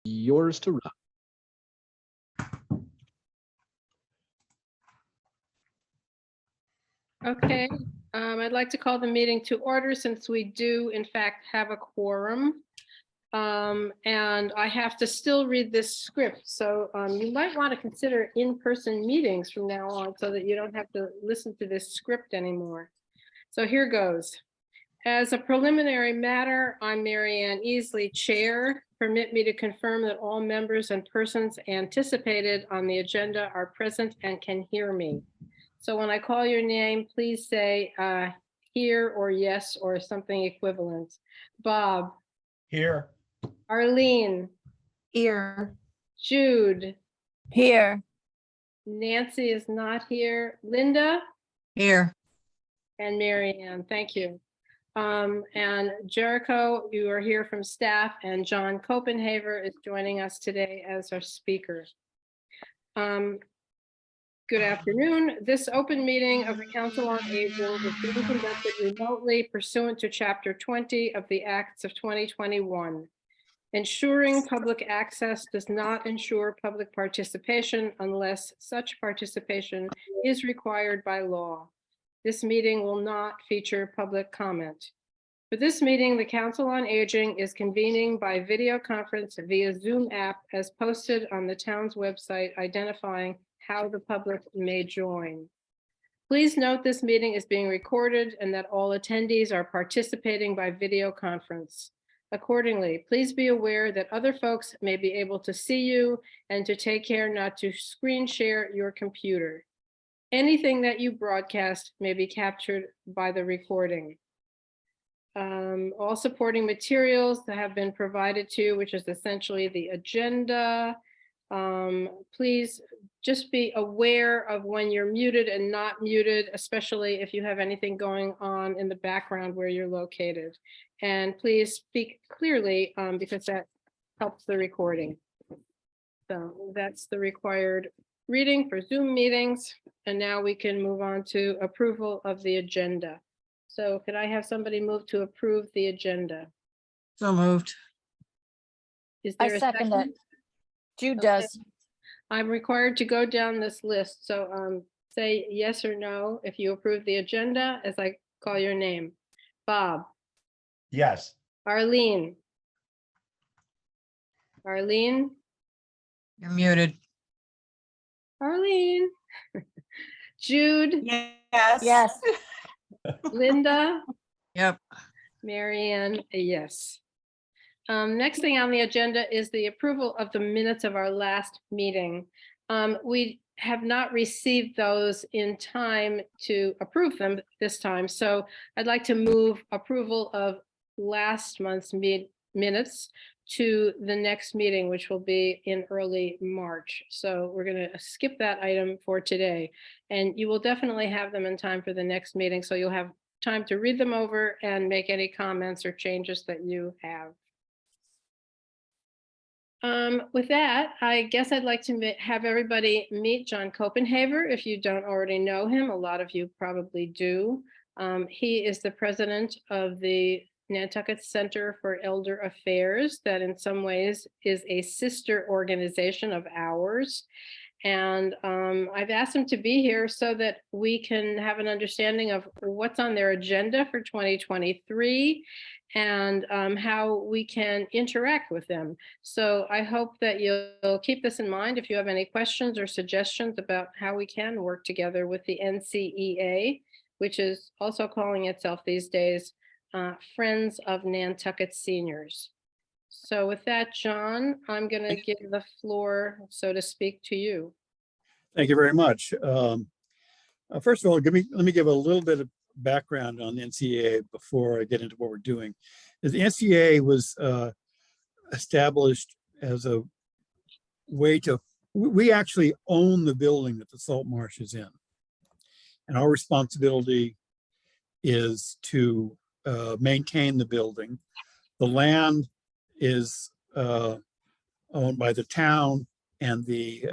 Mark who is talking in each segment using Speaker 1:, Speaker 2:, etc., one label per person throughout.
Speaker 1: yours to run.
Speaker 2: Okay, I'd like to call the meeting to order since we do in fact have a quorum. And I have to still read this script, so you might want to consider in-person meetings from now on so that you don't have to listen to this script anymore. So here goes. As a preliminary matter, I'm Mary Ann Easley, Chair. Permit me to confirm that all members and persons anticipated on the agenda are present and can hear me. So when I call your name, please say here or yes or something equivalent. Bob.
Speaker 3: Here.
Speaker 2: Arlene.
Speaker 4: Here.
Speaker 2: Jude.
Speaker 4: Here.
Speaker 2: Nancy is not here. Linda
Speaker 4: Here.
Speaker 2: and Mary Ann, thank you. And Jericho, you are here from staff, and John Copenhaver is joining us today as our speaker. Good afternoon. This open meeting of the Council on Aging is being conducted remotely pursuant to Chapter 20 of the Acts of 2021. Ensuring public access does not ensure public participation unless such participation is required by law. This meeting will not feature public comment. For this meeting, the Council on Aging is convening by video conference via Zoom app as posted on the town's website, identifying how the public may join. Please note this meeting is being recorded and that all attendees are participating by video conference. Accordingly, please be aware that other folks may be able to see you and to take care not to screen share your computer. Anything that you broadcast may be captured by the recording. All supporting materials that have been provided to you, which is essentially the agenda. Please just be aware of when you're muted and not muted, especially if you have anything going on in the background where you're located. And please speak clearly because that helps the recording. So that's the required reading for Zoom meetings. And now we can move on to approval of the agenda. So could I have somebody move to approve the agenda?
Speaker 4: So moved.
Speaker 2: Is
Speaker 5: I
Speaker 2: there a
Speaker 5: second it. Jude
Speaker 2: Okay.
Speaker 5: does.
Speaker 2: I'm required to go down this list, so say yes or no if you approve the agenda as I call your name. Bob.
Speaker 3: Yes.
Speaker 2: Arlene. Arlene.
Speaker 4: You're muted.
Speaker 2: Arlene. Jude.
Speaker 4: Yes.
Speaker 5: Yes.
Speaker 2: Linda.
Speaker 4: Yep.
Speaker 2: Mary Ann, a yes. Next thing on the agenda is the approval of the minutes of our last meeting. We have not received those in time to approve them this time. So I'd like to move approval of last month's minutes to the next meeting, which will be in early March. So we're going to skip that item for today. And you will definitely have them in time for the next meeting. So you'll have time to read them over and make any comments or changes that you have. With that, I guess I'd like to have everybody meet John Copenhaver. If you don't already know him, a lot of you probably do. He is the president of the Nantucket Center for Elder Affairs, that in some ways is a sister organization of ours. And I've asked him to be here so that we can have an understanding of what's on their agenda for 2023 and how we can interact with them. So I hope that you'll keep this in mind if you have any questions or suggestions about how we can work together with the NCEA, which is also calling itself these days Friends of Nantucket Seniors. So with that, John, I'm going to give the floor, so to speak, to you.
Speaker 6: Thank you very much. First of all, let me give a little bit of background on the NCEA before I get into what we're doing. The NCEA was established as a way to, we actually own the building that the salt marsh is in. And our responsibility is to maintain the building. The land is owned by the town, and the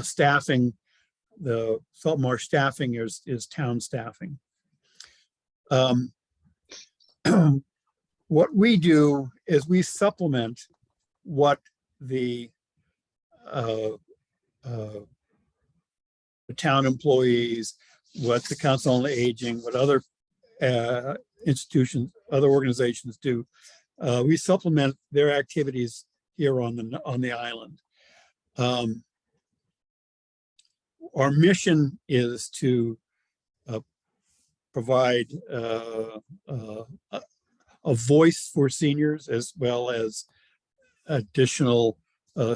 Speaker 6: staffing, the salt marsh staffing is town staffing. What we do is we supplement what the uh, uh, the town employees, what the Council on Aging, what other institutions, other organizations do. We supplement their activities here on the island. Our mission is to provide a voice for seniors, as well as additional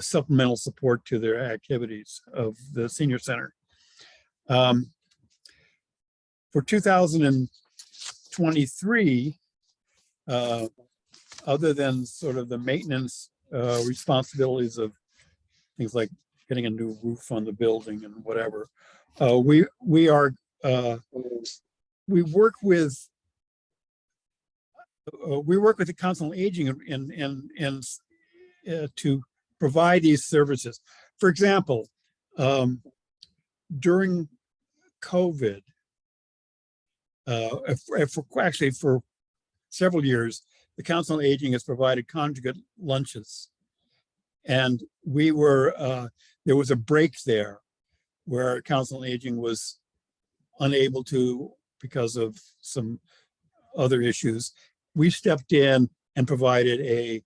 Speaker 6: supplemental support to their activities of the senior center. For 2023, other than sort of the maintenance responsibilities of things like getting a new roof on the building and whatever, we work with the Council on Aging and to provide these services. For example, during COVID, actually for several years, the Council on Aging has provided conjugate lunches. And we were, there was a break there where Council on Aging was unable to, because of some other issues. We stepped in and provided a,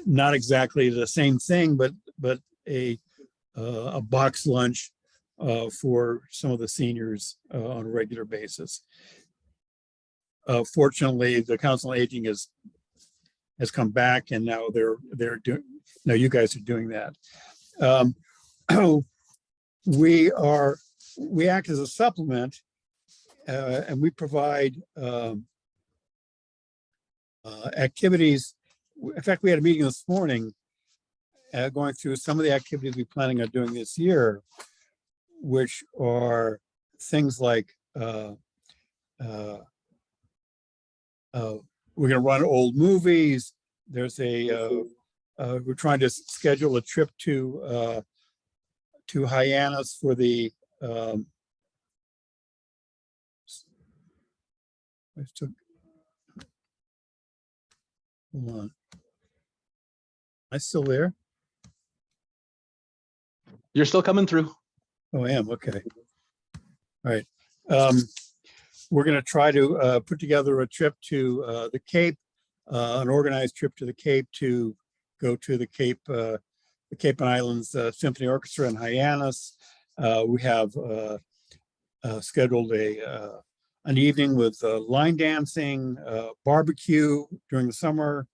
Speaker 6: not exactly the same thing, but a box lunch for some of the seniors on a regular basis. Fortunately, the Council on Aging has come back, and now they're doing. Now you guys are doing that. We act as a supplement, and we provide activities. In fact, we had a meeting this morning going through some of the activities we're planning on doing this year, which are things like we're going to run old movies. There's we're trying to schedule a trip to Hyannis for the hold on. Am I still there?
Speaker 1: You're still coming through.
Speaker 6: Oh, I am. Okay. All right. We're going to try to put together a trip to the Cape, an organized trip to the Cape to go to the Cape and Islands Symphony Orchestra in Hyannis. We have scheduled an evening with line dancing, barbecue during the summer,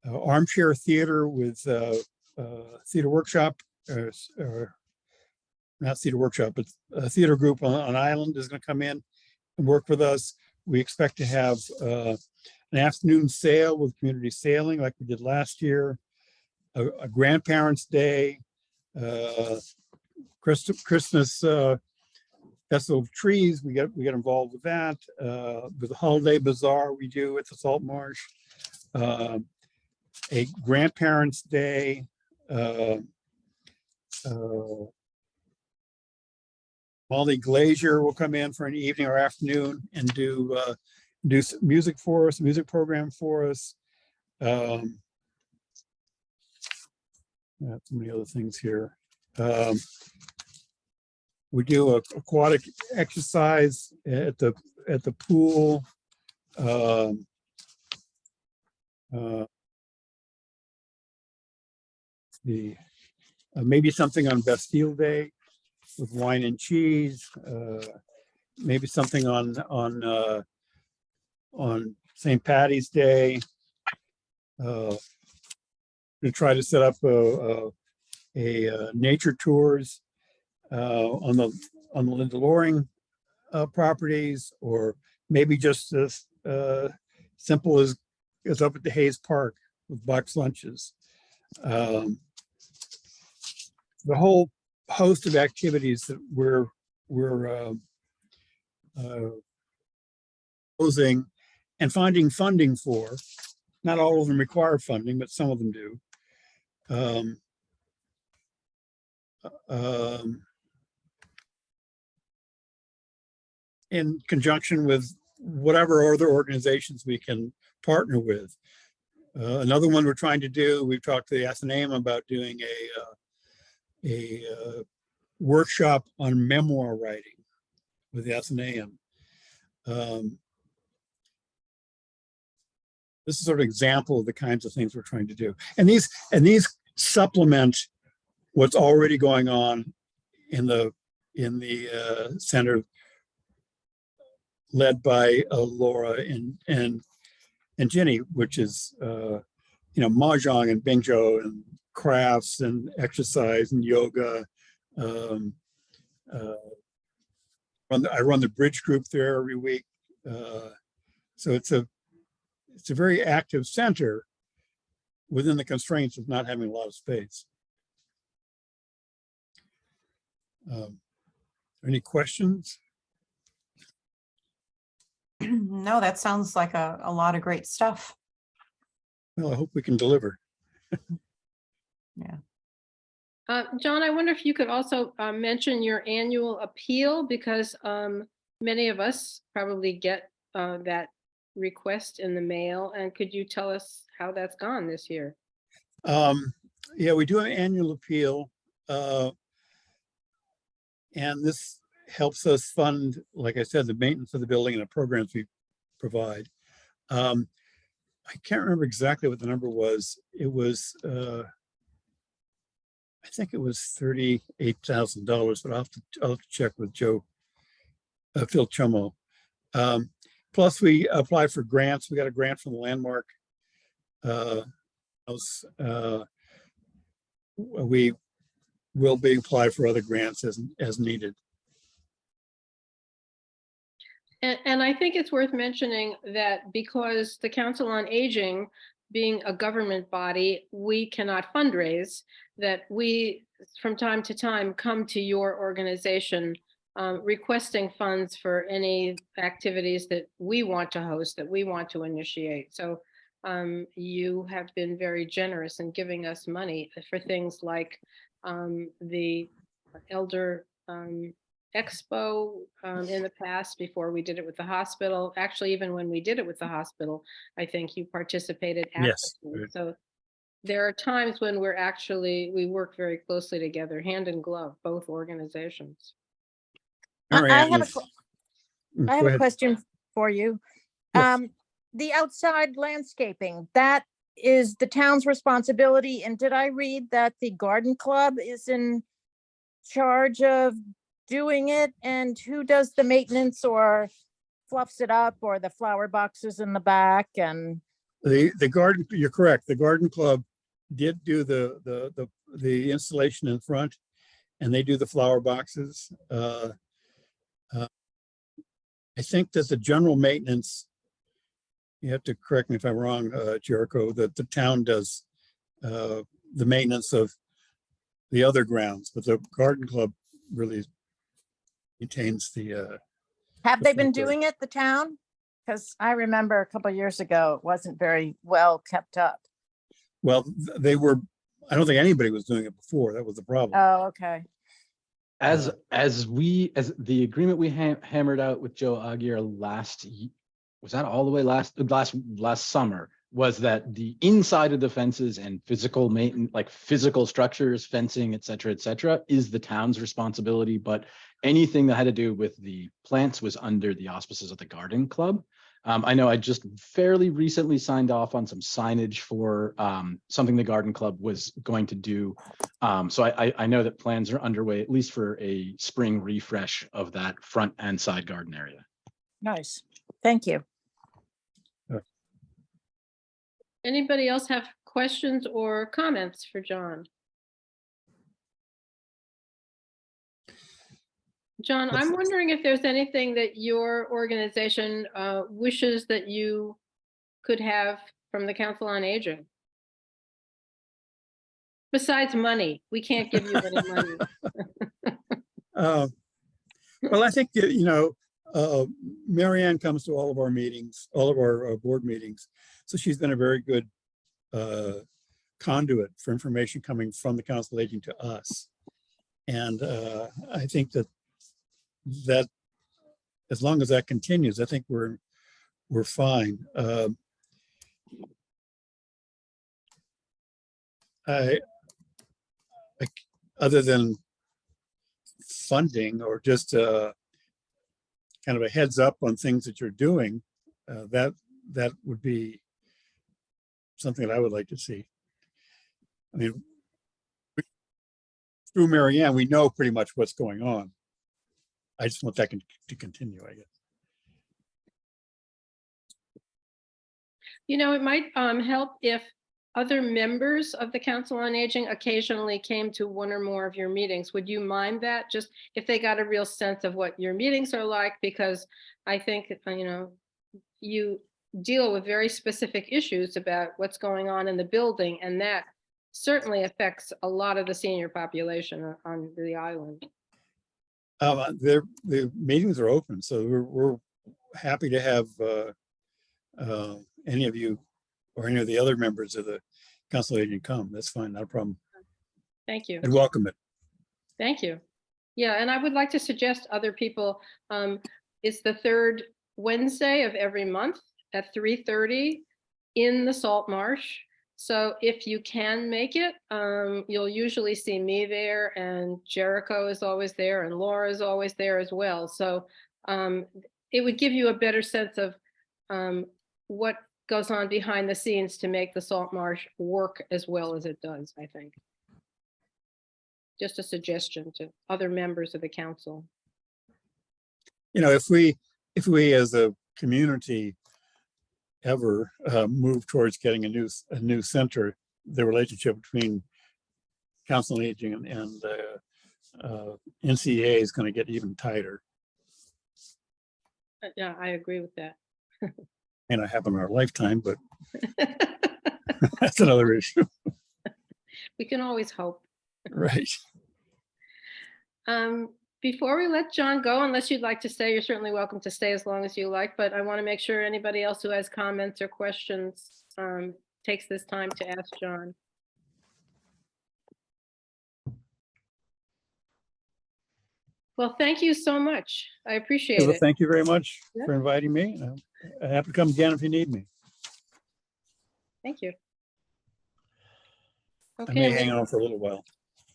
Speaker 6: armchair theater with theater workshop, or not theater workshop, but a theater group on island is going to come in and work with us. We expect to have an afternoon sail with community sailing like we did last year, a grandparents' day, Christmas Festival of Trees. We get involved with that. With the holiday bazaar we do at the Salt Marsh, a grandparents' day. Molly Glazier will come in for an evening or afternoon and do some music for us, music program for us. Yeah, so many other things here. We do aquatic exercise at the pool. Maybe something on Bastille Day with wine and cheese. Maybe something on St. Patty's Day. To try to set up a nature tours on the Linda Loring properties, or maybe just as simple as up at the Hayes Park with box lunches. The whole host of activities that we're proposing and finding funding for. Not all of them require funding, but some of them do. In conjunction with whatever other organizations we can partner with. Another one we're trying to do, we've talked to the Athenaeum about doing a workshop on memoir writing with the Athenaeum. This is sort of example of the kinds of things we're trying to do. And these supplement what's already going on in the center led by Laura and Ginny, which is mahjong and bingzhou and crafts and exercise and yoga. I run the bridge group there every week. So it's a very active center within the constraints of not having a lot of space. Any questions?
Speaker 1: No, that sounds like a lot of great stuff.
Speaker 6: Well, I hope we can deliver.
Speaker 1: Yeah.
Speaker 2: John, I wonder if you could also mention your annual appeal, because many of us probably get that request in the mail. And could you tell us how that's gone this year?
Speaker 6: Yeah, we do an annual appeal. And this helps us fund, like I said, the maintenance of the building and the programs we provide. I can't remember exactly what the number was. It was, I think it was $38,000, but I'll have to check with Phil Chumo. Plus, we apply for grants. We got a grant from the Landmark. We will be applied for other grants as needed.
Speaker 2: And I think it's worth mentioning that because the Council on Aging, being a government body, we cannot fundraise, that we, from time to time, come to your organization requesting funds for any activities that we want to host, that we want to initiate. So you have been very generous in giving us money for things like the Elder Expo in the past, before we did it with the hospital. Actually, even when we did it with the hospital, I think you participated actively.
Speaker 6: Yes.
Speaker 2: So there are times when we work very closely together, hand in glove, both organizations.
Speaker 6: Marianne,
Speaker 5: I have
Speaker 6: go
Speaker 5: a
Speaker 6: ahead.
Speaker 5: question for you.
Speaker 6: Yes.
Speaker 5: The outside landscaping, that is the town's responsibility. And did I read that the garden club is in charge of doing it? And who does the maintenance or fluffs it up, or the flower boxes in the back? And
Speaker 6: The garden, you're correct. The garden club did do the installation in front, and they do the flower boxes. I think that the general maintenance, you have to correct me if I'm wrong, Jericho, that the town does the maintenance of the other grounds, but the garden club really maintains the.
Speaker 5: have they been
Speaker 6: front door.
Speaker 5: doing it, the town? Because I remember a couple of years ago, it wasn't very well kept up.
Speaker 6: Well, they were. I don't think anybody was doing it before. That was the problem.
Speaker 5: Oh, okay.
Speaker 7: As the agreement we hammered out with Joe Aguirre was that all the way last summer, was that the inside of the fences and physical maintenance, like physical structures, fencing, et cetera, is the town's responsibility. But anything that had to do with the plants was under the auspices of the garden club. I know I just fairly recently signed off on some signage for something the garden club was going to do. So I know that plans are underway, at least for a spring refresh of that front and side garden area.
Speaker 5: Nice. Thank you.
Speaker 2: Anybody else have questions or comments for John? John, I'm wondering if there's anything that your organization wishes that you could have from the Council on Aging. Besides money, we can't give you any money.
Speaker 6: Well, I think that, Marianne comes to all of our meetings, all of our board meetings. So she's been a very good conduit for information coming from the Council on Aging to us. And I think that as long as that continues, I think we're fine. I, other than funding or just kind of a heads up on things that you're doing, that would be something that I would like to see. I mean, through Mary Ann, we know pretty much what's going on. I just want that to continue, I guess.
Speaker 2: You know, it might help if other members of the Council on Aging occasionally came to one or more of your meetings. Would you mind that? Just if they got a real sense of what your meetings are like, because I think, you know, you deal with very specific issues about what's going on in the building, and that certainly affects a lot of the senior population on the island.
Speaker 6: The meetings are open, so we're happy to have any of you or any of the other members of the Council on Aging come. That's fine, not a problem.
Speaker 2: Thank you.
Speaker 6: And welcome it.
Speaker 2: Thank you. Yeah, and I would like to suggest other people, it's the third Wednesday of every month at 3:30 in the Salt Marsh. So if you can make it, you'll usually see me there, and Jericho is always there, and Laura is always there as well. So it would give you a better sense of what goes on behind the scenes to make the Salt Marsh work as well as it does, I think. Just a suggestion to other members of the council.
Speaker 6: You know, if we as a community ever move towards getting a new center, the relationship between Council on Aging and NCA is going to get even tighter.
Speaker 2: Yeah, I agree with that.
Speaker 6: May not happen in our lifetime, but that's another issue.
Speaker 2: We can always hope.
Speaker 6: Right.
Speaker 2: Before we let John go, unless you'd like to stay, you're certainly welcome to stay as long as you like, but I want to make sure anybody else who has comments or questions takes this time to ask John. Well, thank you so much. I appreciate
Speaker 6: Well,
Speaker 2: it.
Speaker 6: thank you very much
Speaker 2: Yeah.
Speaker 6: for inviting me. I have to come again if you need me.
Speaker 2: Thank you.
Speaker 6: I may
Speaker 2: Okay,
Speaker 6: hang on for a little while.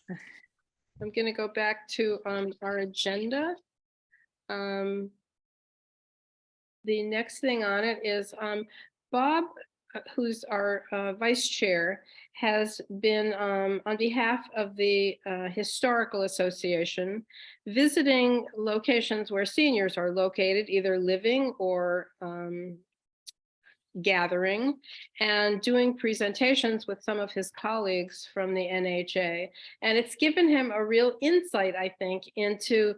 Speaker 2: I'm going to go back to our agenda. The next thing on it is Bob, who's our vice chair, has been on behalf of the Historical Association visiting locations where seniors are located, either living or gathering, and doing presentations with some of his colleagues from the NHA. And it's given him a real insight, I think, into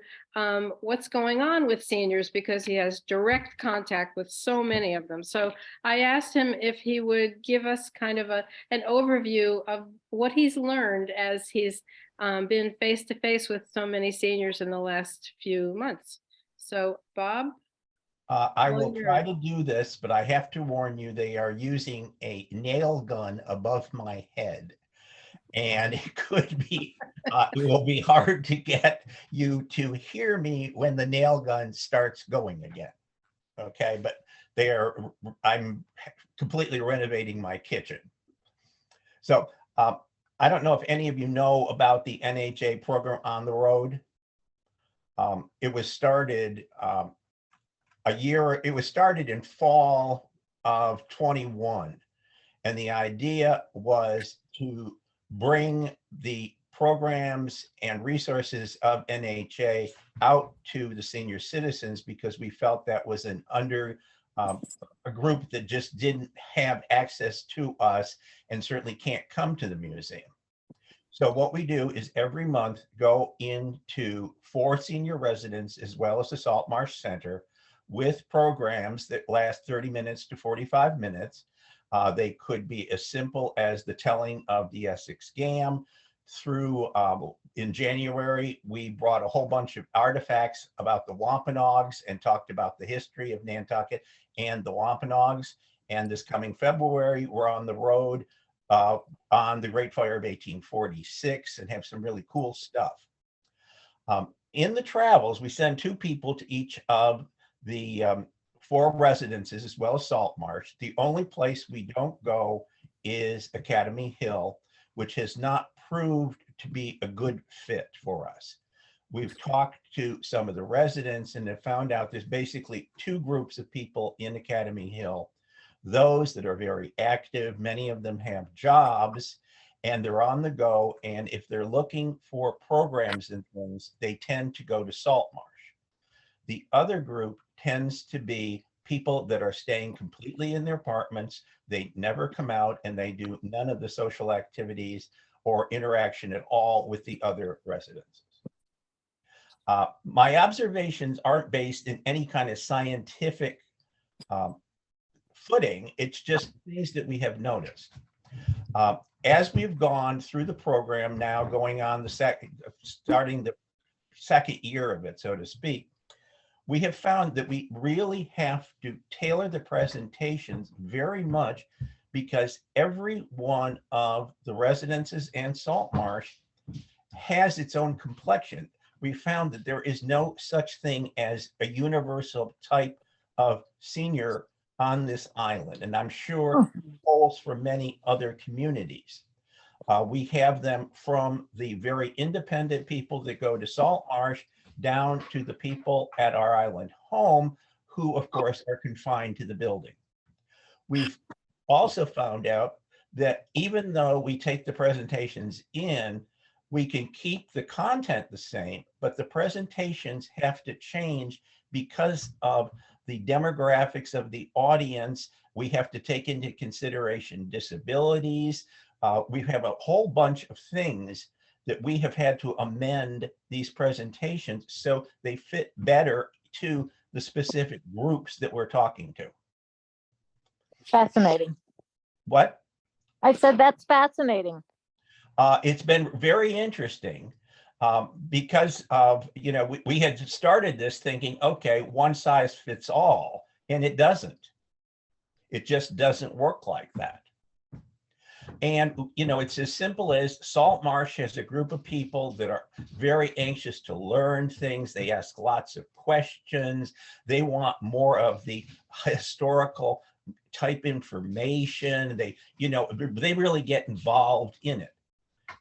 Speaker 2: what's going on with seniors, because he has direct contact with so many of them. So I asked him if he would give us kind of an overview of what he's learned as he's been face to face with so many seniors in the last few months. So Bob?
Speaker 3: I will try to do this, but I have to warn you, they are using a nail gun above my head. And it could be, it will be hard to get you to hear me when the nail gun starts going again. Okay, but I'm completely renovating my kitchen. So I don't know if any of you know about the NHA program On the Road. It was started it was started in fall of 21. And the idea was to bring the programs and resources of NHA out to the senior citizens, because we felt that was a group that just didn't have access to us and certainly can't come to the museum. So what we do is every month go into 4 senior residents as well as the Salt Marsh Center with programs that last 30 minutes to 45 minutes. They could be as simple as the telling of the Essex Gam through, in January, we brought a whole bunch of artifacts about the Wampanoags and talked about the history of Nantucket and the Wampanoags. And this coming February, we're on the road on the Great Fire of 1846 and have some really cool stuff. In the travels, we send 2 people to each of the 4 residences as well as Salt Marsh. The only place we don't go is Academy Hill, which has not proved to be a good fit for us. We've talked to some of the residents and have found out there's basically two groups of people in Academy Hill. Those that are very active, many of them have jobs and they're on the go. And if they're looking for programs and things, they tend to go to Saltmarsh. The other group tends to be people that are staying completely in their apartments. They never come out and they do none of the social activities or interaction at all with the other residents. My observations aren't based in any kind of scientific footing. It's just things that we have noticed. As we've gone through the program now, going on starting the second year of it, so to speak, we have found that we really have to tailor the presentations very much because every one of the residences and Saltmarsh has its own complexion. We found that there is no such thing as a universal type of senior on this island. And I'm sure holds for many other communities. We have them from the very independent people that go to Saltmarsh down to the people at our island home, who of course are confined to the building. We've also found out that even though we take the presentations in, we can keep the content the same, but the presentations have to change because of the demographics of the audience. We have to take into consideration disabilities. We have a whole bunch of things that we have had to amend these presentations so they fit better to the specific groups that we're talking to.
Speaker 5: Fascinating.
Speaker 3: What?
Speaker 5: I said that's fascinating.
Speaker 3: It's been very interesting because of, we had started this thinking, okay, one size fits all, and it doesn't. It just doesn't work like that. And, it's as simple as Saltmarsh has a group of people that are very anxious to learn things. They ask lots of questions. They want more of the historical type information. They really get involved in it.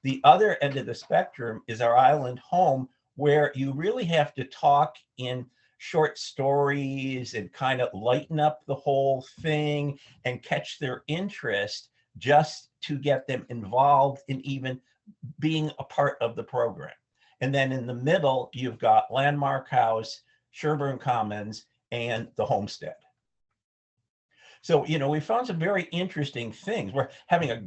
Speaker 3: The other end of the spectrum is our island home, where you really have to talk in short stories and kind of lighten up the whole thing and catch their interest just to get them involved in even being a part of the program. And then in the middle, you've got Landmark House, Sherburne Commons, and the Homestead. So, we found some very interesting things. We're having a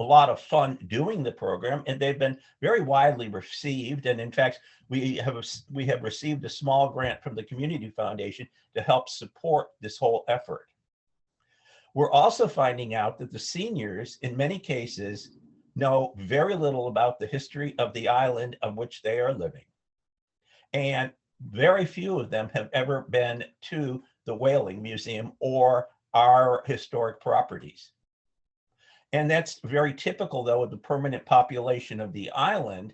Speaker 3: lot of fun doing the program, and they've been very widely received. And in fact, we have received a small grant from the Community Foundation to help support this whole effort. We're also finding out that the seniors, in many cases, know very little about the history of the island of which they are living. And very few of them have ever been to the Whaling Museum or our historic properties. And that's very typical, though, of the permanent population of the island.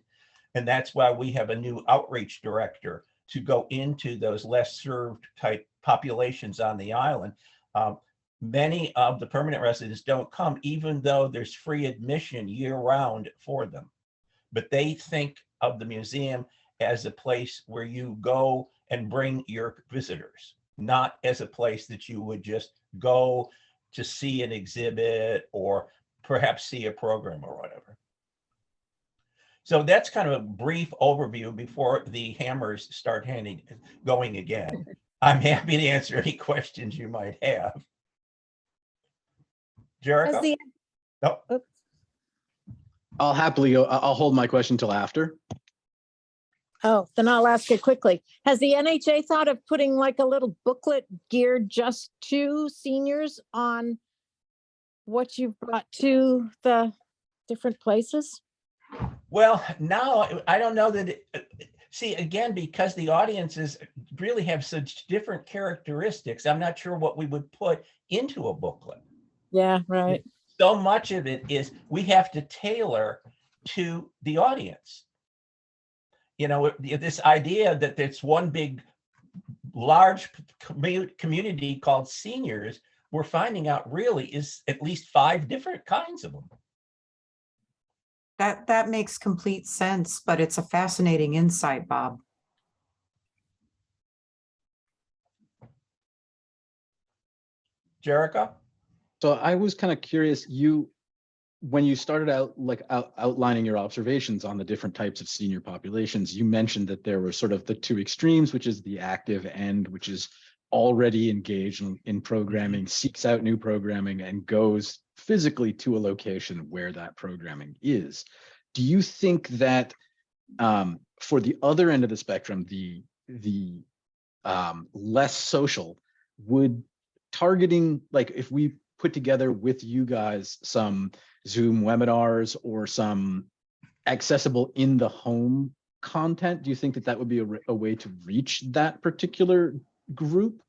Speaker 3: And that's why we have a new outreach director to go into those less served type populations on the island. Many of the permanent residents don't come, even though there's free admission year round for them. But they think of the museum as a place where you go and bring your visitors, not as a place that you would just go to see an exhibit or perhaps see a program or whatever. So that's kind of a brief overview before the hammers start going again. I'm happy to answer any questions you might have. Jericho? No.
Speaker 7: I'll happily go. I'll hold my question till after.
Speaker 5: Oh, then I'll ask it quickly. Has the NHA thought of putting like a little booklet geared just to seniors on what you've brought to the different places?
Speaker 3: Well, now I don't know that see, again, because the audiences really have such different characteristics, I'm not sure what we would put into a booklet.
Speaker 5: Yeah, right.
Speaker 3: So much of it is we have to tailor to the audience. This idea that there's one big, large community called seniors, we're finding out really is at least 5 different kinds of them.
Speaker 1: That makes complete sense, but it's a fascinating insight, Bob.
Speaker 3: Jericho?
Speaker 7: So I was kind of curious, when you started out like outlining your observations on the different types of senior populations, you mentioned that there were sort of the two extremes, which is the active end, which is already engaged in programming, seeks out new programming, and goes physically to a location where that programming is. Do you think that for the other end of the spectrum, the less social, would targeting, like if we put together with you guys some Zoom webinars or some accessible in the home content, do you think that that would be a way to reach that particular group?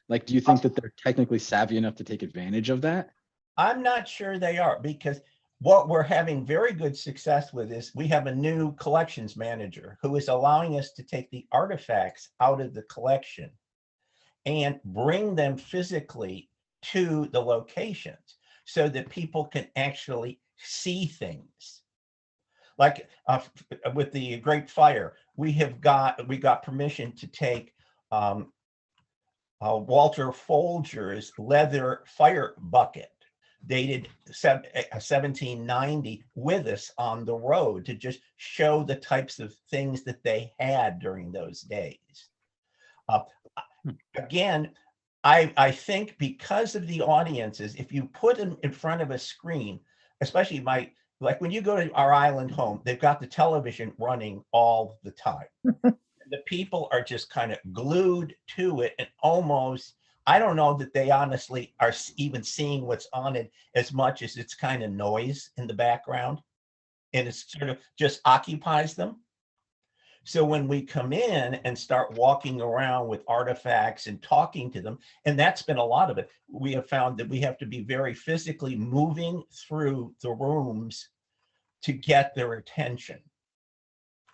Speaker 7: Like, do you think that they're technically savvy enough to take advantage of that?
Speaker 3: I'm not sure they are, because what we're having very good success with is we have a new collections manager who is allowing us to take the artifacts out of the collection and bring them physically to the locations so that people can actually see things. Like with the Great Fire, we got permission to take Walter Folger's leather fire bucket dated 1790 with us on the road to just show the types of things that they had during those days. Again, I think because of the audiences, if you put them in front of a screen, especially like when you go to our island home, they've got the television running all the time. The people are just kind of glued to it, and almost, I don't know that they honestly are even seeing what's on it as much as it's kind of noise in the background, and it sort of just occupies them. So when we come in and start walking around with artifacts and talking to them, and that's been a lot of it, we have found that we have to be very physically moving through the rooms to get their attention.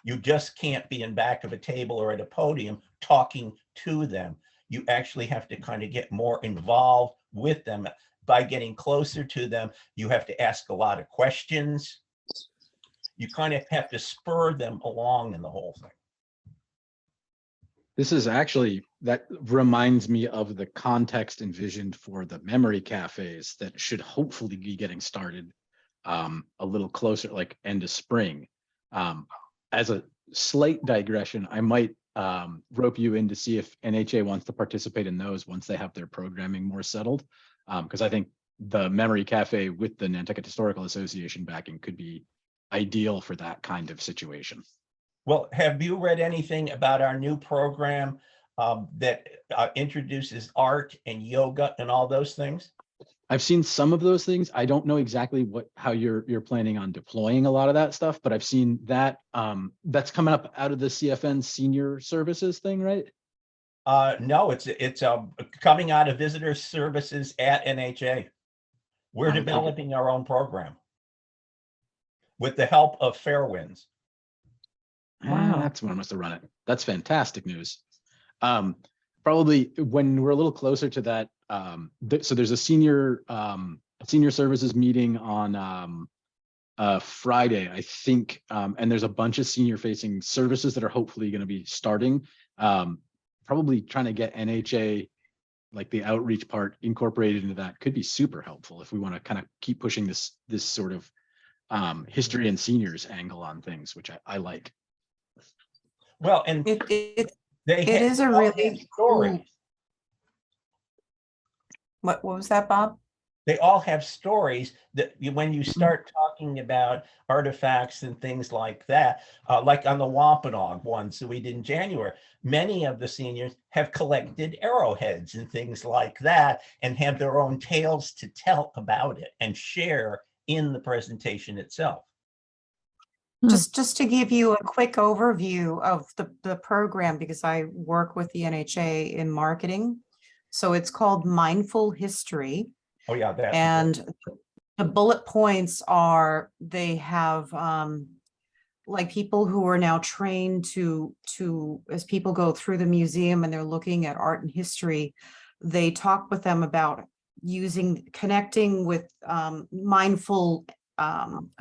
Speaker 3: You just can't be in back of a table or at a podium talking to them. You actually have to kind of get more involved with them. By getting closer to them, you have to ask a lot of questions. You kind of have to spur them along in the whole thing.
Speaker 7: This is actually, that reminds me of the context envisioned for the memory cafes that should hopefully be getting started a little closer, like end of spring. As a slight digression, I might rope you in to see if NHA wants to participate in those once they have their programming more settled. Because I think the Memory Cafe with the Nantucket Historical Association backing could be ideal for that kind of situation.
Speaker 3: Well, have you read anything about our new program that introduces art and yoga and all those things?
Speaker 7: I've seen some of those things. I don't know exactly how you're planning on deploying a lot of that stuff, but I've seen that that's coming up out of the CFN senior services thing, right?
Speaker 3: No, it's coming out of visitor services at NHA. We're
Speaker 7: Okay.
Speaker 3: developing our own program with the help of Fairwinds.
Speaker 7: Wow, that's when I must have run it. That's fantastic news. Probably when we're a little closer to that, so there's a senior services meeting on Friday, I think, and there's a bunch of senior facing services that are hopefully going to be starting. Probably trying to get NHA, like the outreach part, incorporated into that could be super helpful if we want to kind of keep pushing this sort of history and seniors angle on things, which I like.
Speaker 3: Well, and
Speaker 1: It
Speaker 3: they
Speaker 1: is a
Speaker 3: all
Speaker 1: really
Speaker 3: have stories.
Speaker 1: cool- What was that, Bob?
Speaker 3: They all have stories that when you start talking about artifacts and things like that, like on the Wampanoag ones that we did in January, many of the seniors have collected arrowheads and things like that and have their own tales to tell about it and share in the presentation itself.
Speaker 1: Just to give you a quick overview of the program, because I work with the NHA in marketing. So it's called Mindful History.
Speaker 3: Oh yeah, that's
Speaker 1: And the bullet points are, they have like people who are now trained to as people go through the museum and they're looking at art and history, they talk with them about connecting with mindful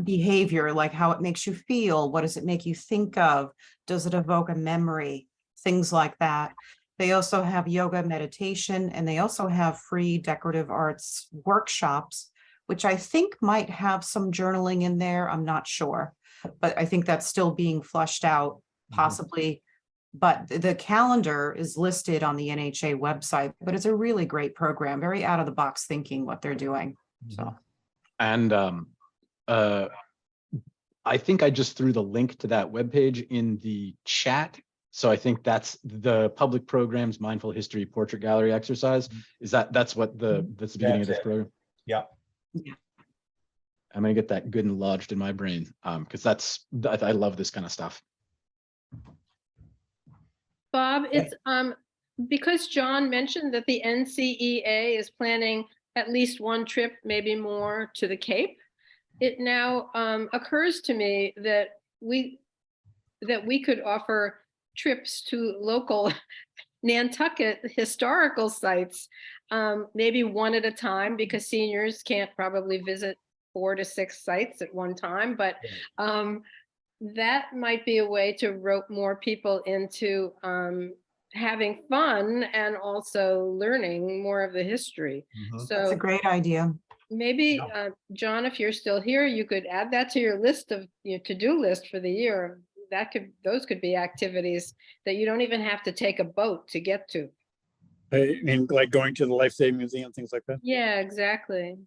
Speaker 1: behavior, like how it makes you feel. What does it make you think of? Does it evoke a memory? Things like that. They also have yoga meditation, and they also have free decorative arts workshops, which I think might have some journaling in there. I'm not sure, but I think that's still being flushed out, possibly. But the calendar is listed on the NHA website, but it's a really great program, very out of the box thinking what they're doing. So,
Speaker 7: And I think I just threw the link to that webpage in the chat. So I think that's the public programs mindful history portrait gallery exercise. That's the beginning of this
Speaker 3: That's it.
Speaker 7: program?
Speaker 3: Yep.
Speaker 7: I'm gonna get that good and lodged in my brain, because I love this kind of stuff.
Speaker 2: Bob, it's, because John mentioned that the NCEA is planning at least one trip, maybe more, to the Cape. It now occurs to me that we could offer trips to local Nantucket historical sites, maybe one at a time, because seniors can't probably visit 4 to 6 sites at one time, but that might be a way to rope more people into having fun and also learning more of the history.
Speaker 3: Mhm.
Speaker 1: that's a
Speaker 2: So
Speaker 1: great idea.
Speaker 2: maybe, John, if you're still here, you could add that to your list of your to-do list for the year. Those could be activities that you don't even have to take a boat to get to.
Speaker 6: I mean, like going to the Life Saving Museum, things like that.
Speaker 2: Yeah, exactly.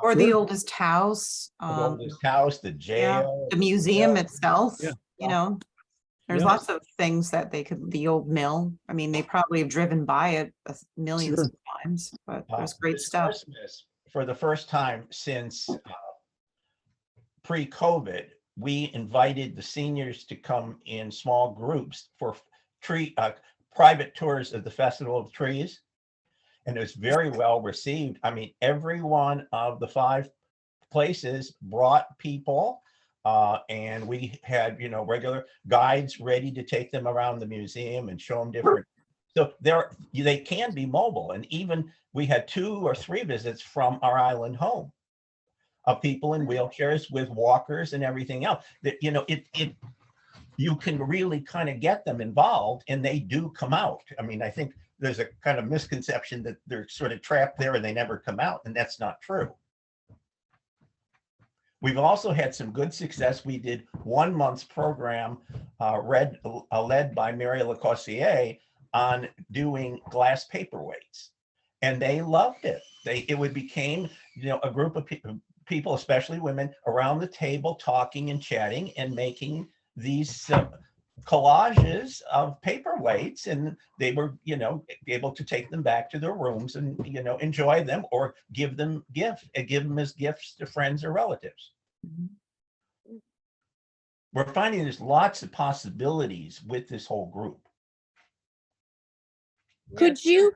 Speaker 1: Or the
Speaker 6: Sure.
Speaker 1: oldest house,
Speaker 3: The oldest house, the
Speaker 1: yeah,
Speaker 3: jail.
Speaker 1: the museum itself,
Speaker 6: Yeah.
Speaker 1: you know. There's
Speaker 6: Yeah.
Speaker 1: lots of things that the old mill, I mean, they probably have driven by it millions
Speaker 6: Sure.
Speaker 1: of times, but
Speaker 3: Uh,
Speaker 1: there's great
Speaker 3: this
Speaker 1: stuff.
Speaker 3: Christmas, for the first time since pre-COVID, we invited the seniors to come in small groups for private tours of the Festival of Trees. And it was very well received. I mean, every one of the 5 places brought people. And we had, regular guides ready to take them around the museum and show them different. So they can be mobile. And even we had 2 or 3 visits from our island home of people in wheelchairs with walkers and everything else. That, you can really kind of get them involved, and they do come out. I mean, I think there's a kind of misconception that they're sort of trapped there and they never come out, and that's not true. We've also had some good success. We did 1 month's program led by Mary Lacossiere on doing glass paperweights, and they loved it. It became, a group of people, especially women, around the table talking and chatting and making these collages of paperweights, and they were, able to take them back to their rooms and, enjoy them or give them as gifts to friends or relatives.
Speaker 1: Mhm.
Speaker 3: We're finding there's lots of possibilities with this whole group.
Speaker 5: Could you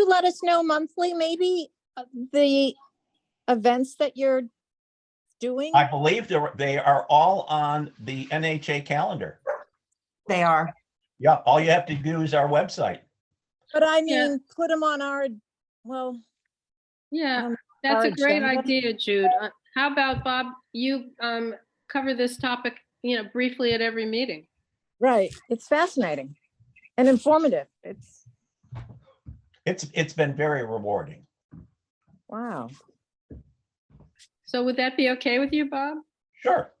Speaker 5: let us know monthly, maybe, the events that you're doing?
Speaker 3: I believe they are all on the NHA calendar.
Speaker 1: They are.
Speaker 3: Yeah, all you have to do is our website.
Speaker 5: But I
Speaker 2: Yeah.
Speaker 5: mean, put them on our, well,
Speaker 2: Yeah,
Speaker 5: Um,
Speaker 2: that's
Speaker 5: our
Speaker 2: a great
Speaker 5: agenda.
Speaker 2: idea, Jude. How about, Bob, you cover this topic, briefly at every meeting?
Speaker 5: right. It's fascinating and informative.
Speaker 3: It's been very rewarding.
Speaker 5: Wow.
Speaker 2: So would that be okay with you, Bob?
Speaker 3: Sure.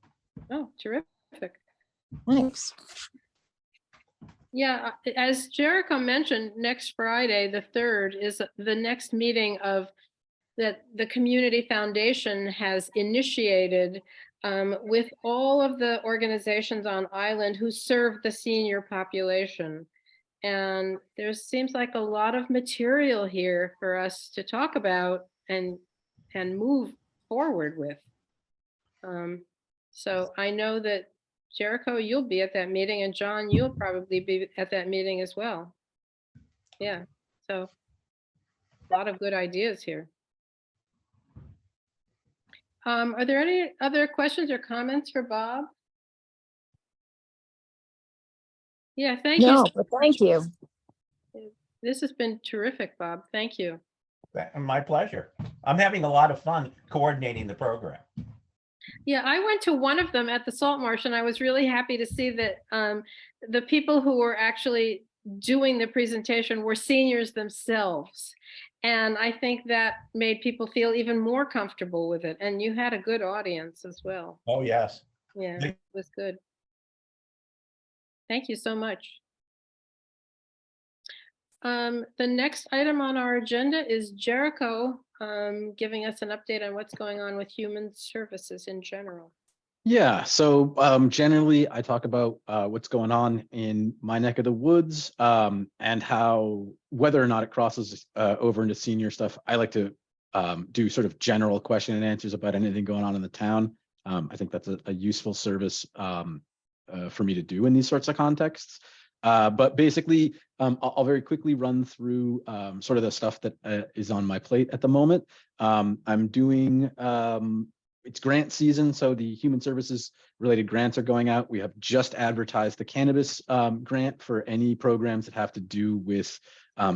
Speaker 2: Oh, terrific.
Speaker 5: Thanks.
Speaker 2: Yeah, as Jericho mentioned, next Friday, the 3rd, is the next meeting that the Community Foundation has initiated with all of the organizations on island who serve the senior population. And there seems like a lot of material here for us to talk about and move forward with. So I know that Jericho, you'll be at that meeting, and John, you'll probably be at that meeting as well. Yeah, so a lot of good ideas here. Are there any other questions or comments for Bob? Yeah, thank you.
Speaker 5: No, but thank you.
Speaker 2: This has been terrific, Bob. Thank you.
Speaker 3: My pleasure. I'm having a lot of fun coordinating the program.
Speaker 2: Yeah, I went to one of them at the Salt Marsh, and I was really happy to see that the people who were actually doing the presentation were seniors themselves. And I think that made people feel even more comfortable with it. And you had a good audience as well.
Speaker 3: Oh, yes.
Speaker 2: Yeah,
Speaker 3: They-
Speaker 2: it was good. Thank you so much. The next item on our agenda is Jericho giving us an update on what's going on with human services in general.
Speaker 7: Yeah, so generally I talk about what's going on in my neck of the woods and how whether or not it crosses over into senior stuff. I like to do sort of general question and answers about anything going on in the town. I think that's a useful service for me to do in these sorts of contexts. But basically, I'll very quickly run through sort of the stuff that is on my plate at the moment. I'm doing it's grant season, so the human services related grants are going out. We have just advertised the cannabis grant for any programs that have to do with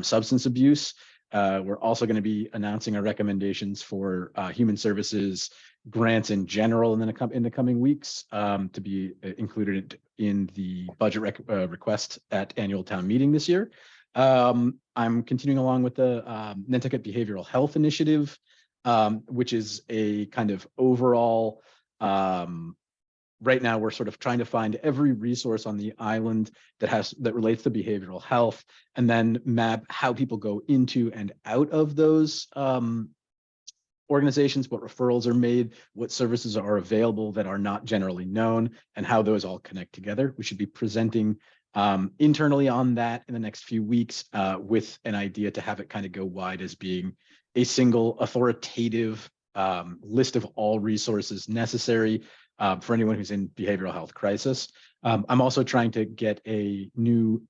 Speaker 7: substance abuse. We're also going to be announcing our recommendations for human services grants in general in the coming weeks to be included in the budget request at annual town meeting this year. I'm continuing along with the Nantucket Behavioral Health Initiative, which is a kind of overall, right now we're sort of trying to find every resource on the island that relates to behavioral health, and then map how people go into and out of those organizations, what referrals are made, what services are available that are not generally known, and how those all connect together. We should be presenting internally on that in the next few weeks with an idea to have it kind of go wide as being a single authoritative list of all resources necessary for anyone who's in behavioral health crisis. I'm also trying to get a new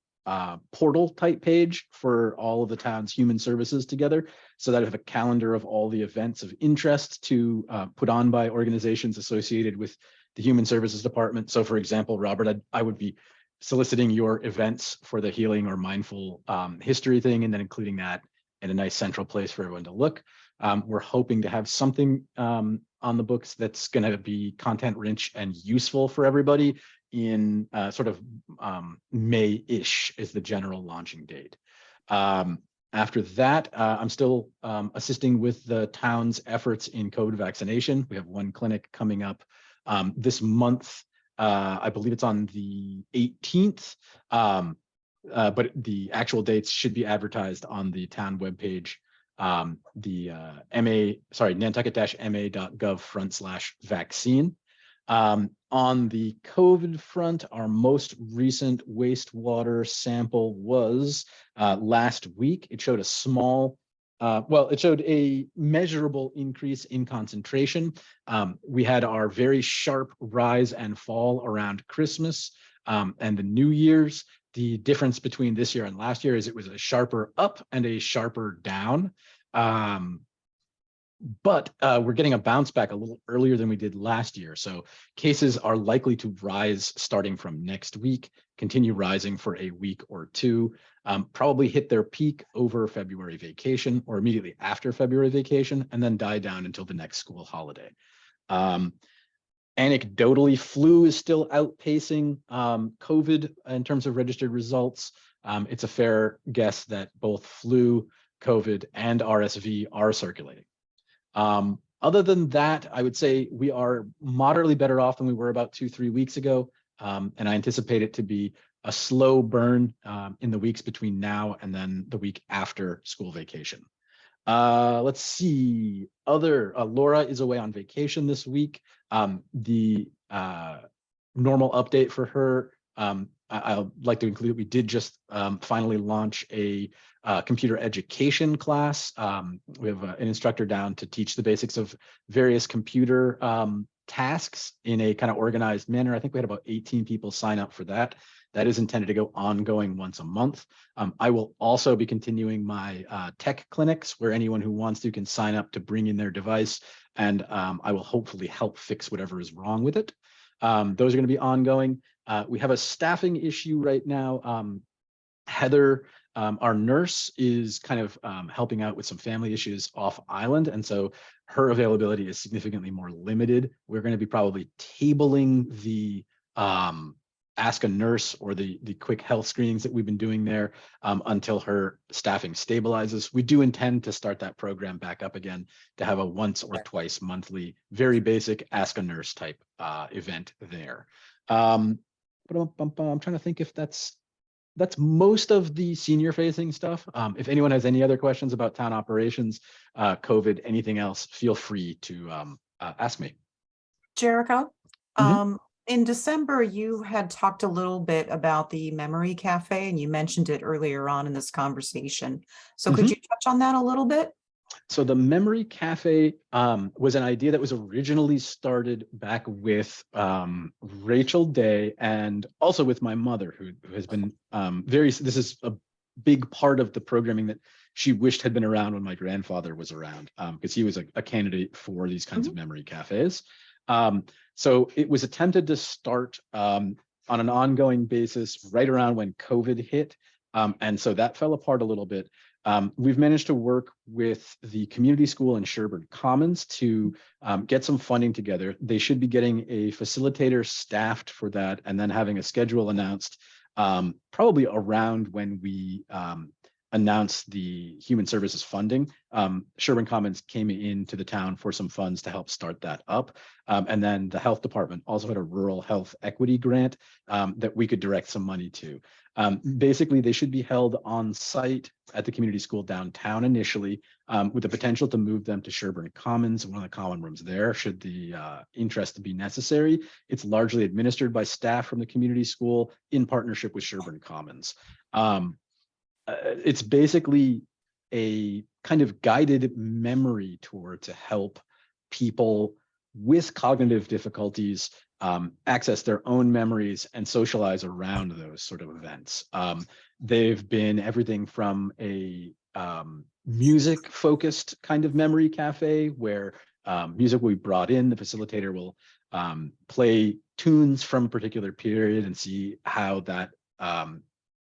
Speaker 7: portal type page for all of the town's human services together, so that I have a calendar of all the events of interest to put on by organizations associated with the human services department. So for example, Robert, I would be soliciting your events for the healing or mindful history thing, and then including that in a nice central place for everyone to look. We're hoping to have something on the books that's going to be content rich and useful for everybody in sort of May-ish is the general launching date. After that, I'm still assisting with the town's efforts in COVID vaccination. We have one clinic coming up this month. I believe it's on the 18th, but the actual dates should be advertised on the town webpage, nantucket-ma.gov/vaccine. On the COVID front, our most recent wastewater sample was last week. It showed a small, it showed a measurable increase in concentration. We had our very sharp rise and fall around Christmas and the New Year's. The difference between this year and last year is it was a sharper up and a sharper down. But we're getting a bounce back a little earlier than we did last year. So cases are likely to rise starting from next week, continue rising for a week or two, probably hit their peak over February vacation or immediately after February vacation, and then die down until the next school holiday. Anecdotally, flu is still outpacing COVID in terms of registered results. It's a fair guess that both flu, COVID, and RSV are circulating. Other than that, I would say we are moderately better off than we were about 2-3 weeks ago. And I anticipate it to be a slow burn in the weeks between now and then the week after school vacation. Let's see, Laura is away on vacation this week. The normal update for her, I'd like to include, we did just finally launch a computer education class. We have an instructor down to teach the basics of various computer tasks in a kind of organized manner. I think we had about 18 people sign up for that. That is intended to go ongoing once a month. I will also be continuing my tech clinics where anyone who wants to can sign up to bring in their device, and I will hopefully help fix whatever is wrong with it. Those are going to be ongoing. We have a staffing issue right now. Heather Our nurse is kind of helping out with some family issues off island. And so her availability is significantly more limited. We're going to be probably tabling the Ask a Nurse or the quick health screenings that we've been doing there until her staffing stabilizes. We do intend to start that program back up again to have a once or twice monthly, very basic Ask a Nurse type event there. But I'm trying to think if that's most of the senior facing stuff. If anyone has any other questions about town operations, COVID, anything else, feel free to ask me.
Speaker 1: Jericho,
Speaker 7: Mhm.
Speaker 1: in December, you had talked a little bit about the Memory Cafe and you mentioned it earlier on in this conversation. So could you touch on that a little bit?
Speaker 7: So the Memory Cafe was an idea that was originally started back with Rachel Day and also with my mother, who has been this is a big part of the programming that she wished had been around when my grandfather was around, because he was a candidate for these kinds of memory cafes. So it was attempted to start on an ongoing basis right around when COVID hit. And so that fell apart a little bit. We've managed to work with the community school in Sherburne Commons to get some funding together. They should be getting a facilitator staffed for that and then having a schedule announced probably around when we announce the human services funding. Sherburne Commons came into the town for some funds to help start that up. And then the health department also had a rural health equity grant that we could direct some money to. Basically, they should be held on site at the community school downtown initially, with the potential to move them to Sherburne Commons, one of the common rooms there, should the interest be necessary. It's largely administered by staff from the community school in partnership with Sherburne Commons. It's basically a kind of guided memory tour to help people with cognitive difficulties access their own memories and socialize around those sort of events. They've been everything from a music focused kind of memory cafe where music will be brought in, the facilitator will play tunes from a particular period and see how that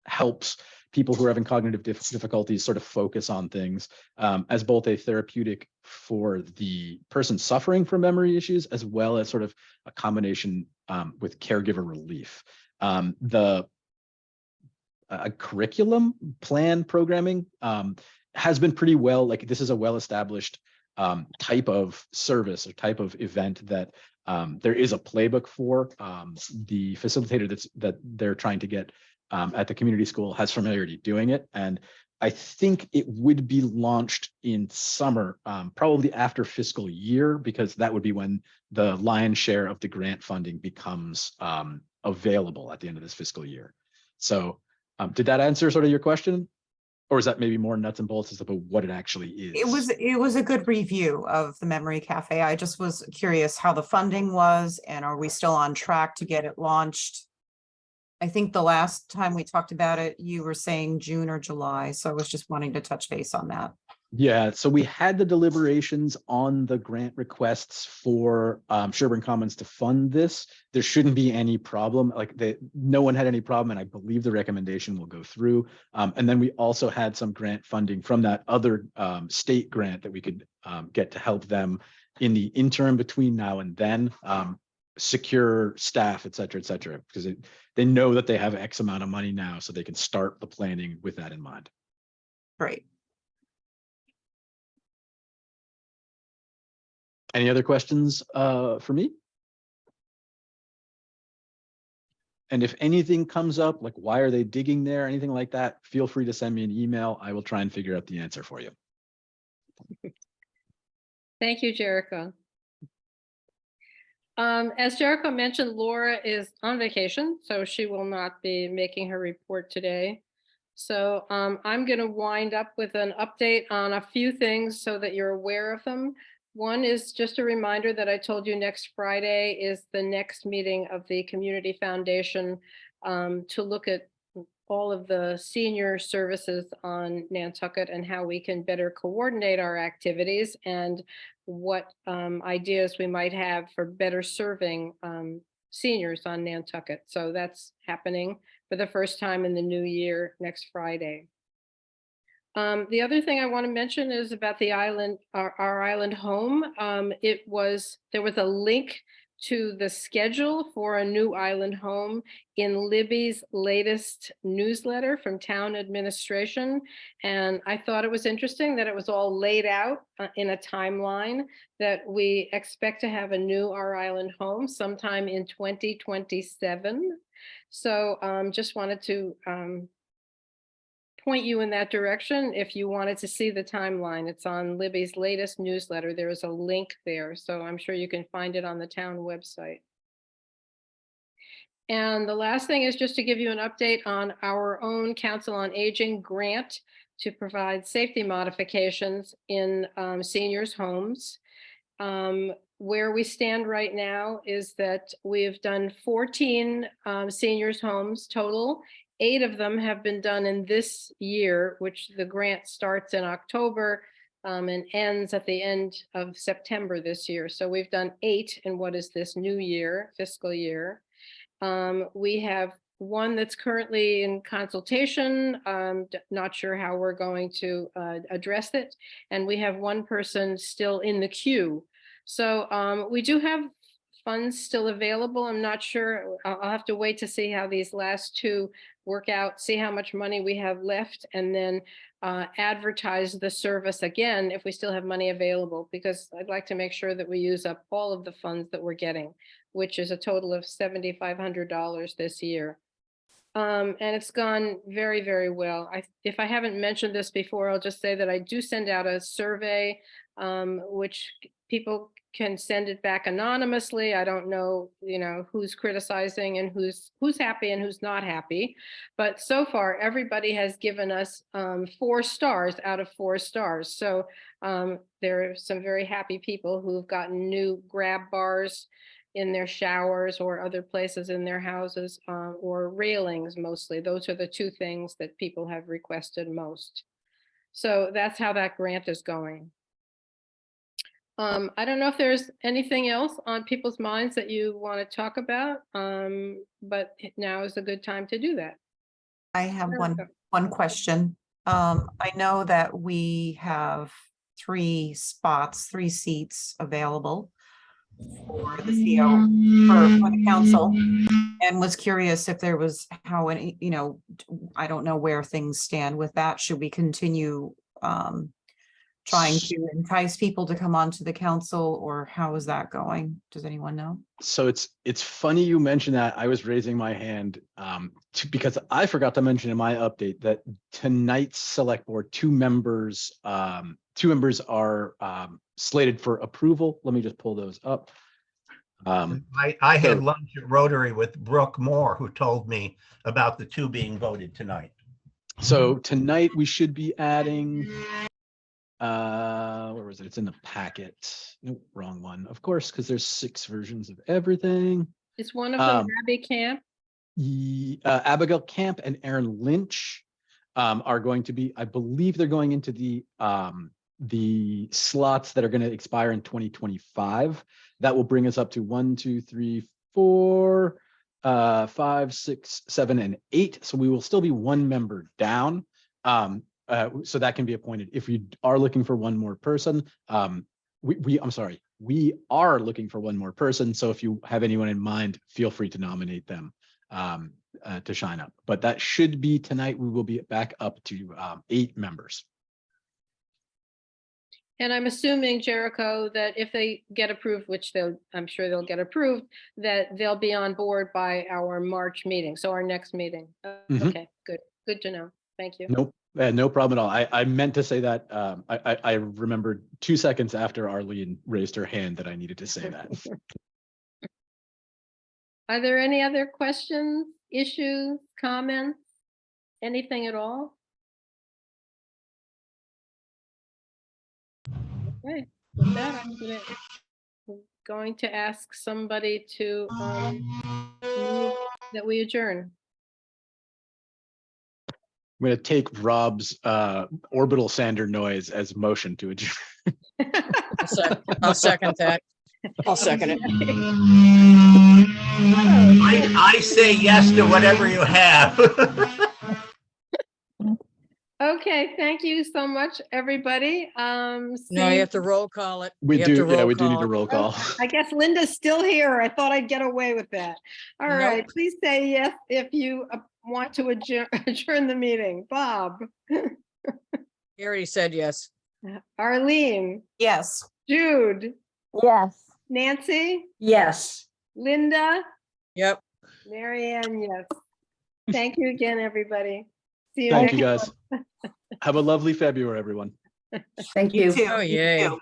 Speaker 7: helps people who are having cognitive difficulties sort of focus on things as both a therapeutic for the person suffering from memory issues, as well as sort of a combination with caregiver relief. The curriculum plan programming has been pretty well, like this is a well-established type of service or type of event that there is a playbook for. The facilitator that they're trying to get at the community school has familiarity doing it. And I think it would be launched in summer, probably after fiscal year, because that would be when the lion's share of the grant funding becomes available at the end of this fiscal year. So did that answer sort of your question? Or is that maybe more nuts and bolts as to what it actually is?
Speaker 1: It was a good review of the Memory Cafe. I just was curious how the funding was and are we still on track to get it launched? I think the last time we talked about it, you were saying June or July. So I was just wanting to touch base on that.
Speaker 7: Yeah, so we had the deliberations on the grant requests for Sherburne Commons to fund this. There shouldn't be any problem. No one had any problem, and I believe the recommendation will go through. And then we also had some grant funding from that other state grant that we could get to help them in the interim between now and then. Secure staff, et cetera, because they know that they have X amount of money now, so they can start the planning with that in mind.
Speaker 1: Great.
Speaker 7: Any other questions for me? And if anything comes up, like why are they digging there, anything like that, feel free to send me an email. I will try and figure out the answer for you.
Speaker 2: Thank you, Jericho. As Jericho mentioned, Laura is on vacation, so she will not be making her report today. So I'm going to wind up with an update on a few things so that you're aware of them. One is just a reminder that I told you next Friday is the next meeting of the Community Foundation to look at all of the senior services on Nantucket and how we can better coordinate our activities and what ideas we might have for better serving seniors on Nantucket. So that's happening for the first time in the new year next Friday. The other thing I want to mention is about the island, our island home. There was a link to the schedule for a new island home in Libby's latest newsletter from town administration. And I thought it was interesting that it was all laid out in a timeline that we expect to have a new Our Island home sometime in 2027. So just wanted to point you in that direction if you wanted to see the timeline. It's on Libby's latest newsletter. There is a link there, so I'm sure you can find it on the town website. And the last thing is just to give you an update on our own Council on Aging grant to provide safety modifications in seniors' homes. Where we stand right now is that we've done 14 seniors' homes total. 8 of them have been done in this year, which the grant starts in October and ends at the end of September this year. So we've done 8 in what is this new year, fiscal year. We have one that's currently in consultation. Not sure how we're going to address it. And we have one person still in the queue. So we do have funds still available. I'm not sure. I'll have to wait to see how these last 2 work out, see how much money we have left, and then advertise the service again if we still have money available, because I'd like to make sure that we use up all of the funds that we're getting, which is a total of $7,500 this year. And it's gone very, very well. If I haven't mentioned this before, I'll just say that I do send out a survey, which people can send it back anonymously. I don't know, who's criticizing and who's happy and who's not happy. But so far, everybody has given us 4 stars out of 4 stars. So there are some very happy people who've gotten new grab bars in their showers or other places in their houses, or railings mostly. Those are the 2 things that people have requested most. So that's how that grant is going. I don't know if there's anything else on people's minds that you want to talk about, but now is a good time to do that.
Speaker 1: I have one question. I know that we have 3 seats available for the CO for the council, and was curious if there was how any, I don't know where things stand with that. Should we continue trying to entice people to come onto the council, or how is that going? Does anyone know?
Speaker 7: So it's funny you mentioned that. I was raising my hand because I forgot to mention in my update that tonight's select board, 2 members are slated for approval. Let me just pull those up.
Speaker 3: I had lunch at Rotary with Brooke Moore, who told me about the 2 being voted tonight.
Speaker 7: So tonight we should be adding, where was it? It's in the packet. Nope, wrong one. Of course, because there's 6 versions of everything.
Speaker 2: Is one of them Abby Camp?
Speaker 7: Abigail Camp and Aaron Lynch are going to be, I believe they're going into the slots that are going to expire in 2025. That will bring us up to 1, 2, 3, 4, 5, 6, 7, and 8. So we will still be 1 member down. So that can be appointed. If you are looking for 1 more person, we are looking for 1 more person. So if you have anyone in mind, feel free to nominate them to shine up. But that should be tonight. We will be back up to 8 members.
Speaker 2: And I'm assuming, Jericho, that if they get approved, which I'm sure they'll get approved, that they'll be on board by our March meeting. So our next meeting.
Speaker 7: Mhm.
Speaker 2: Okay, good to know. Thank you.
Speaker 7: Nope. No problem at all. I meant to say that. I remembered 2 seconds after Arlene raised her hand that I needed to say that.
Speaker 2: Are there any other questions, issues, comments, anything at all? Okay, with that, I'm going to ask somebody to move that we adjourn.
Speaker 7: I'm going to take Rob's orbital sander noise as motion to adjourn.
Speaker 4: I'll second that.
Speaker 8: I'll second it.
Speaker 3: I say yes to whatever you have.
Speaker 2: Okay. Okay, thank you so much, everybody.
Speaker 4: No, you
Speaker 2: see-
Speaker 4: have to roll call it.
Speaker 7: We
Speaker 4: You have to
Speaker 7: do, yeah,
Speaker 4: roll
Speaker 7: we do need
Speaker 4: call
Speaker 7: to
Speaker 4: it.
Speaker 7: roll call.
Speaker 2: I guess Linda's still here. I thought I'd get away with that. All
Speaker 4: Nope.
Speaker 2: right, please say yes if you want to adjourn, adjourn the meeting. Bob,
Speaker 4: He already said yes.
Speaker 2: Arlene,
Speaker 1: Yes.
Speaker 2: Jude,
Speaker 5: Yes.
Speaker 2: Nancy,
Speaker 8: Yes.
Speaker 2: Linda,
Speaker 4: Yep.
Speaker 2: Mary Ann, yes. Thank you again, everybody. See you
Speaker 7: Thank
Speaker 2: next
Speaker 7: you,
Speaker 2: month.
Speaker 7: guys. Have a lovely February, everyone.
Speaker 8: Thank you.
Speaker 1: too.
Speaker 4: Oh,
Speaker 1: You
Speaker 4: yay.
Speaker 1: too.